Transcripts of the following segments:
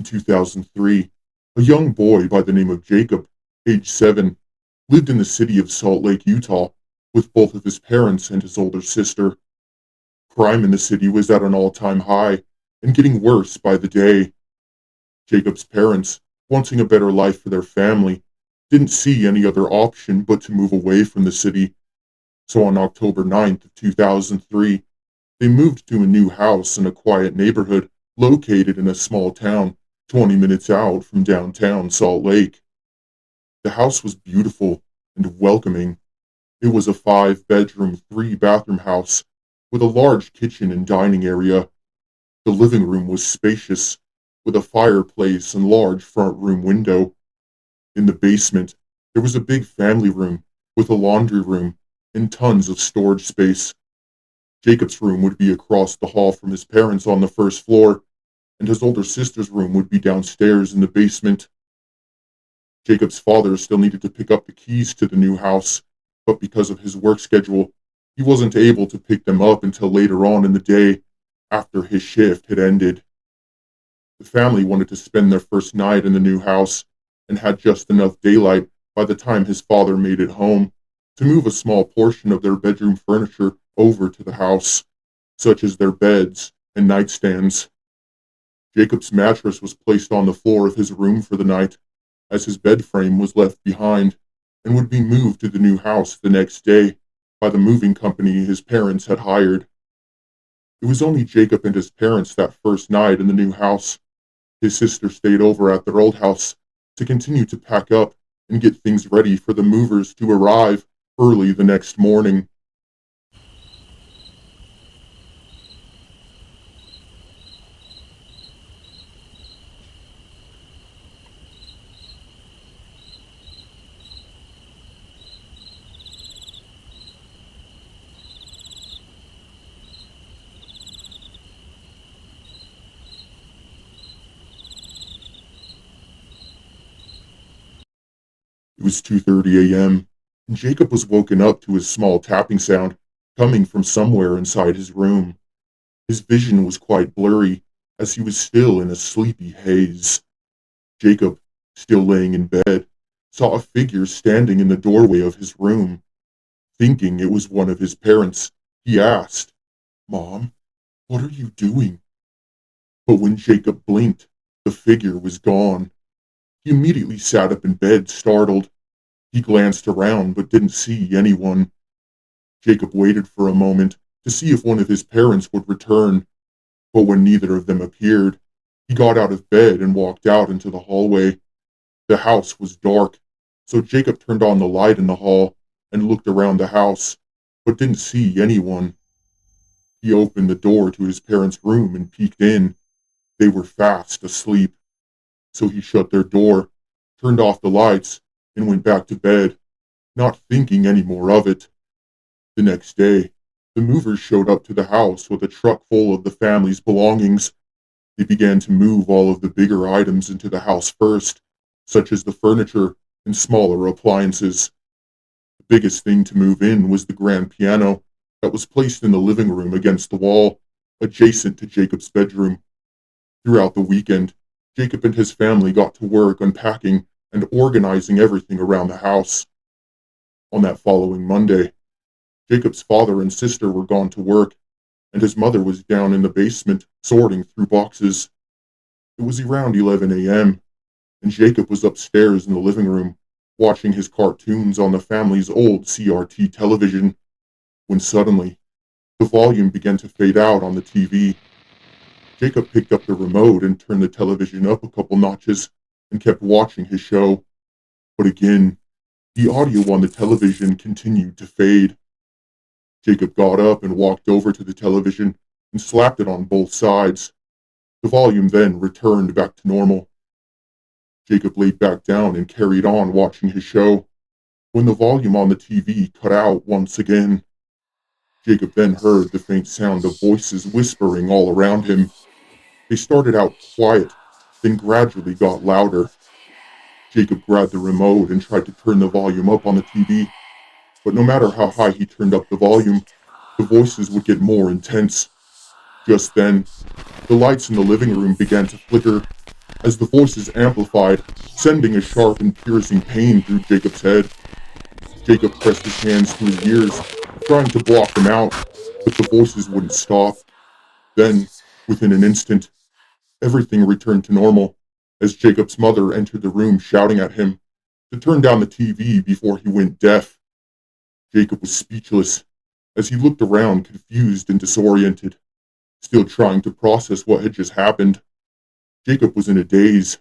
In 2003, a young boy by the name of Jacob, age 7, lived in the city of Salt Lake, Utah, with both of his parents and his older sister. Crime in the city was at an all-time high and getting worse by the day. Jacob's parents, wanting a better life for their family, didn't see any other option but to move away from the city. So on October 9th of 2003, they moved to a new house in a quiet neighborhood located in a small town 20 minutes out from downtown Salt Lake. The house was beautiful and welcoming. It was a 5-bedroom, 3-bathroom house with a large kitchen and dining area. The living room was spacious, with a fireplace and large front room window. In the basement, there was a big family room with a laundry room and tons of storage space. Jacob's room would be across the hall from his parents on the first floor, and his older sister's room would be downstairs in the basement. Jacob's father still needed to pick up the keys to the new house, but because of his work schedule, he wasn't able to pick them up until later on in the day, after his shift had ended. The family wanted to spend their first night in the new house, and had just enough daylight by the time his father made it home to move a small portion of their bedroom furniture over to the house, such as their beds and nightstands. Jacob's mattress was placed on the floor of his room for the night, as his bed frame was left behind and would be moved to the new house the next day by the moving company his parents had hired. It was only Jacob and his parents that first night in the new house. His sister stayed over at their old house to continue to pack up and get things ready for the movers to arrive early the next morning. It was 2:30 a.m., and Jacob was woken up to a small tapping sound coming from somewhere inside his room. His vision was quite blurry, as he was still in a sleepy haze. Jacob, still laying in bed, saw a figure standing in the doorway of his room. Thinking it was one of his parents, he asked, "Mom, what are you doing?" But when Jacob blinked, the figure was gone. He immediately sat up in bed, startled. He glanced around but didn't see anyone. Jacob waited for a moment to see if one of his parents would return, but when neither of them appeared, he got out of bed and walked out into the hallway. The house was dark, so Jacob turned on the light in the hall and looked around the house, but didn't see anyone. He opened the door to his parents' room and peeked in. They were fast asleep, so he shut their door, turned off the lights, and went back to bed, not thinking any more of it. The next day, the movers showed up to the house with a truck full of the family's belongings. They began to move all of the bigger items into the house first, such as the furniture and smaller appliances. The biggest thing to move in was the grand piano that was placed in the living room against the wall, adjacent to Jacob's bedroom. Throughout the weekend, Jacob and his family got to work unpacking and organizing everything around the house. On that following Monday, Jacob's father and sister were gone to work, and his mother was down in the basement sorting through boxes. It was around 11 a.m., and Jacob was upstairs in the living room, watching his cartoons on the family's old CRT television, when suddenly, the volume began to fade out on the TV. Jacob picked up the remote and turned the television up a couple notches and kept watching his show. But again, the audio on the television continued to fade. Jacob got up and walked over to the television and slapped it on both sides. The volume then returned back to normal. Jacob laid back down and carried on watching his show, when the volume on the TV cut out once again. Jacob then heard the faint sound of voices whispering all around him. They started out quiet, then gradually got louder. Jacob grabbed the remote and tried to turn the volume up on the TV, but no matter how high he turned up the volume, the voices would get more intense. Just then, the lights in the living room began to flicker, as the voices amplified, sending a sharp and piercing pain through Jacob's head. Jacob pressed his hands to his ears, trying to block them out, but the voices wouldn't stop. Then, within an instant, everything returned to normal, as Jacob's mother entered the room shouting at him to turn down the TV before he went deaf. Jacob was speechless, as he looked around confused and disoriented, still trying to process what had just happened. Jacob was in a daze,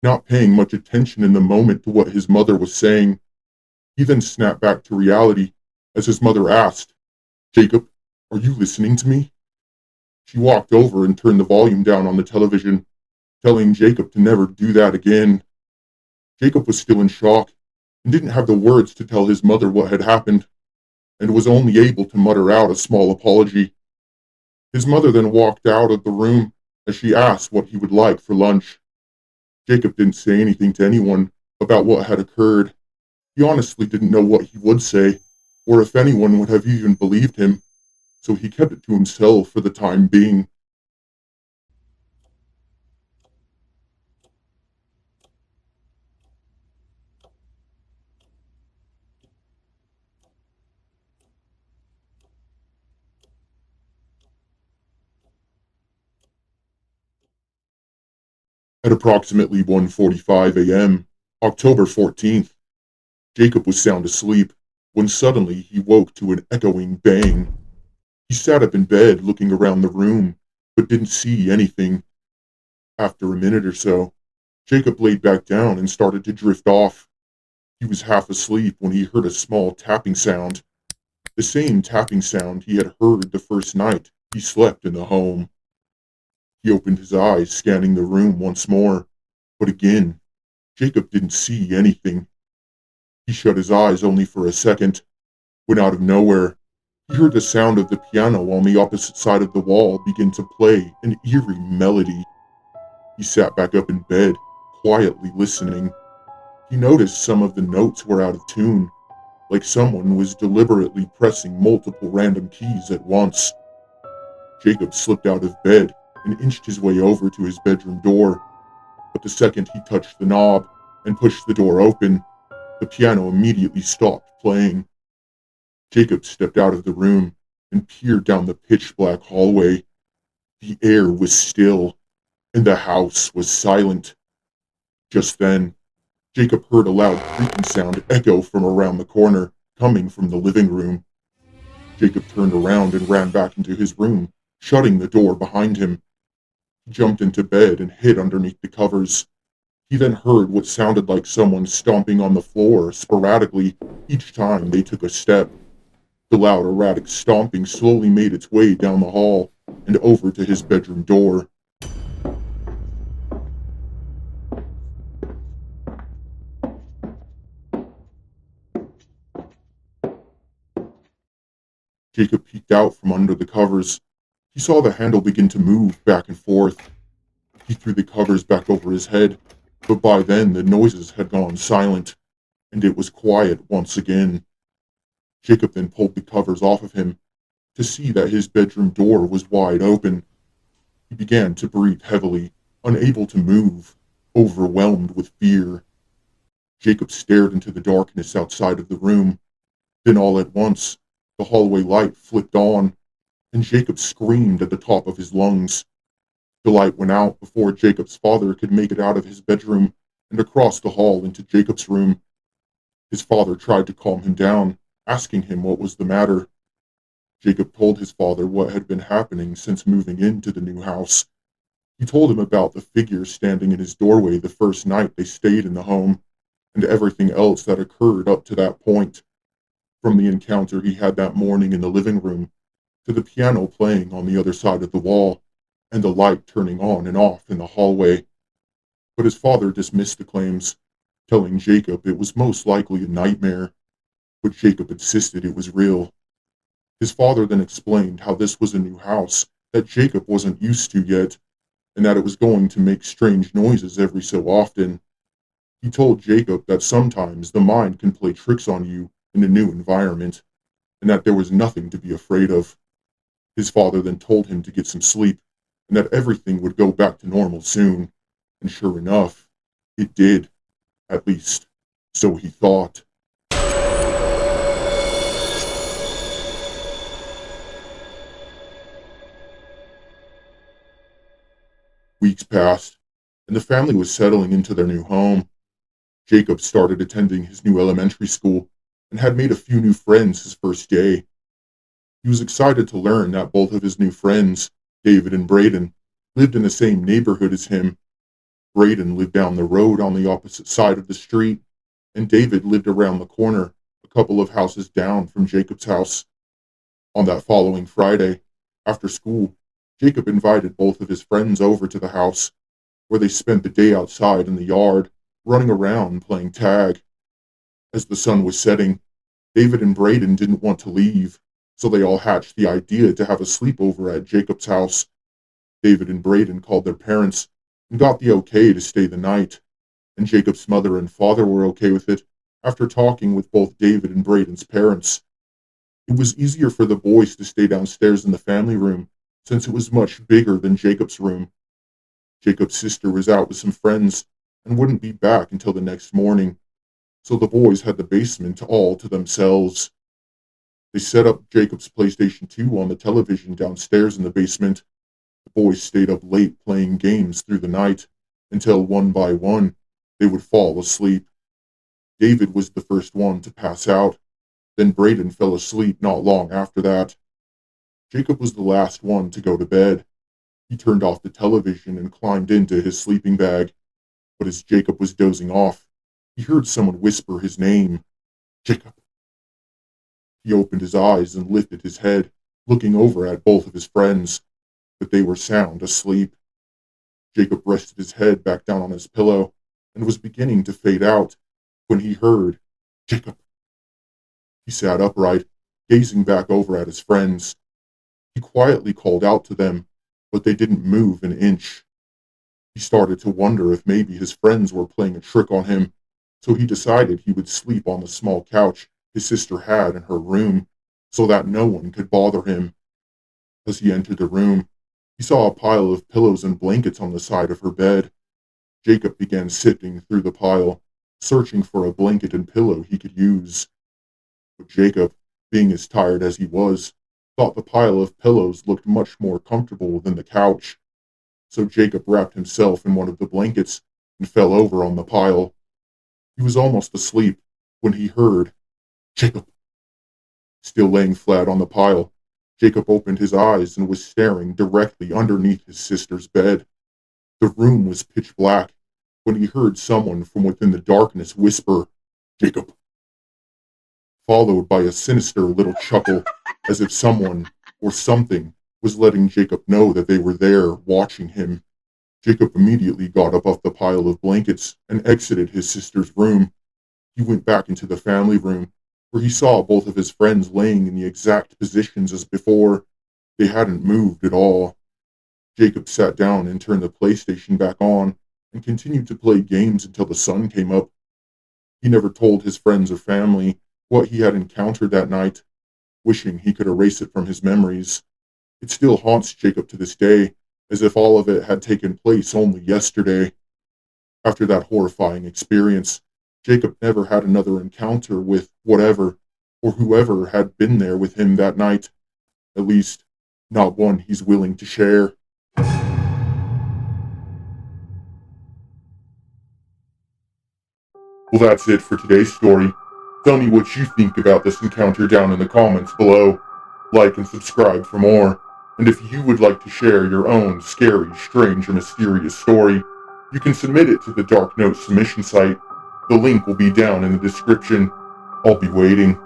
not paying much attention in the moment to what his mother was saying. He then snapped back to reality as his mother asked, "Jacob, are you listening to me?" She walked over and turned the volume down on the television, telling Jacob to never do that again. Jacob was still in shock and didn't have the words to tell his mother what had happened, and was only able to mutter out a small apology. His mother then walked out of the room as she asked what he would like for lunch. Jacob didn't say anything to anyone about what had occurred. He honestly didn't know what he would say, or if anyone would have even believed him, so he kept it to himself for the time being. At approximately 1:45 a.m., October 14th, Jacob was sound asleep when suddenly he woke to an echoing bang. He sat up in bed looking around the room, but didn't see anything. After a minute or so, Jacob laid back down and started to drift off. He was half asleep when he heard a small tapping sound, the same tapping sound he had heard the first night he slept in the home. He opened his eyes, scanning the room once more, but again, Jacob didn't see anything. He shut his eyes only for a second, when out of nowhere, he heard the sound of the piano on the opposite side of the wall begin to play an eerie melody. He sat back up in bed, quietly listening. He noticed some of the notes were out of tune, like someone was deliberately pressing multiple random keys at once. Jacob slipped out of bed and inched his way over to his bedroom door, but the second he touched the knob and pushed the door open, the piano immediately stopped playing. Jacob stepped out of the room and peered down the pitch-black hallway. The air was still, and the house was silent. Just then, Jacob heard a loud creaking sound echo from around the corner, coming from the living room. Jacob turned around and ran back into his room, shutting the door behind him. He jumped into bed and hid underneath the covers. He then heard what sounded like someone stomping on the floor sporadically each time they took a step. The loud, erratic stomping slowly made its way down the hall and over to his bedroom door. Jacob peeked out from under the covers. He saw the handle begin to move back and forth. He threw the covers back over his head, but by then the noises had gone silent, and it was quiet once again. Jacob then pulled the covers off of him to see that his bedroom door was wide open. He began to breathe heavily, unable to move, overwhelmed with fear. Jacob stared into the darkness outside of the room. Then all at once, the hallway light flicked on, and Jacob screamed at the top of his lungs. The light went out before Jacob's father could make it out of his bedroom and across the hall into Jacob's room. His father tried to calm him down, asking him what was the matter. Jacob told his father what had been happening since moving into the new house. He told him about the figure standing in his doorway the first night they stayed in the home, and everything else that occurred up to that point, from the encounter he had that morning in the living room, to the piano playing on the other side of the wall, and the light turning on and off in the hallway. But his father dismissed the claims, telling Jacob it was most likely a nightmare, but Jacob insisted it was real. His father then explained how this was a new house that Jacob wasn't used to yet, and that it was going to make strange noises every so often. He told Jacob that sometimes the mind can play tricks on you in a new environment, and that there was nothing to be afraid of. His father then told him to get some sleep, and that everything would go back to normal soon. And sure enough, it did. At least, so he thought. Weeks passed, and the family was settling into their new home. Jacob started attending his new elementary school and had made a few new friends his first day. He was excited to learn that both of his new friends, David and Braden, lived in the same neighborhood as him. Braden lived down the road on the opposite side of the street, and David lived around the corner, a couple of houses down from Jacob's house. On that following Friday, after school, Jacob invited both of his friends over to the house, where they spent the day outside in the yard, running around playing tag. As the sun was setting, David and Braden didn't want to leave, so they all hatched the idea to have a sleepover at Jacob's house. David and Braden called their parents and got the okay to stay the night, and Jacob's mother and father were okay with it after talking with both David and Braden's parents. It was easier for the boys to stay downstairs in the family room since it was much bigger than Jacob's room. Jacob's sister was out with some friends and wouldn't be back until the next morning, so the boys had the basement all to themselves. They set up Jacob's PlayStation 2 on the television downstairs in the basement. The boys stayed up late playing games through the night until one by one they would fall asleep. David was the first one to pass out, then Braden fell asleep not long after that. Jacob was the last one to go to bed. He turned off the television and climbed into his sleeping bag, but as Jacob was dozing off, he heard someone whisper his name, Jacob. He opened his eyes and lifted his head, looking over at both of his friends, but they were sound asleep. Jacob rested his head back down on his pillow and was beginning to fade out when he heard, Jacob. He sat upright, gazing back over at his friends. He quietly called out to them, but they didn't move an inch. He started to wonder if maybe his friends were playing a trick on him, so he decided he would sleep on the small couch his sister had in her room so that no one could bother him. As he entered the room, he saw a pile of pillows and blankets on the side of her bed. Jacob began sifting through the pile, searching for a blanket and pillow he could use. But Jacob, being as tired as he was, thought the pile of pillows looked much more comfortable than the couch. So Jacob wrapped himself in one of the blankets and fell over on the pile. He was almost asleep when he heard, Jacob. Still laying flat on the pile, Jacob opened his eyes and was staring directly underneath his sister's bed. The room was pitch black when he heard someone from within the darkness whisper, Jacob, followed by a sinister little chuckle as if someone or something was letting Jacob know that they were there watching him. Jacob immediately got up off the pile of blankets and exited his sister's room. He went back into the family room, where he saw both of his friends laying in the exact positions as before. They hadn't moved at all. Jacob sat down and turned the PlayStation back on and continued to play games until the sun came up. He never told his friends or family what he had encountered that night, wishing he could erase it from his memories. It still haunts Jacob to this day, as if all of it had taken place only yesterday. After that horrifying experience, Jacob never had another encounter with whatever or whoever had been there with him that night. At least, not one he's willing to share. Well, that's it for today's story. Tell me what you think about this encounter down in the comments below. Like and subscribe for more. And if you would like to share your own scary, strange, or mysterious story, you can submit it to the Dark Note submission site. The link will be down in the description. I'll be waiting.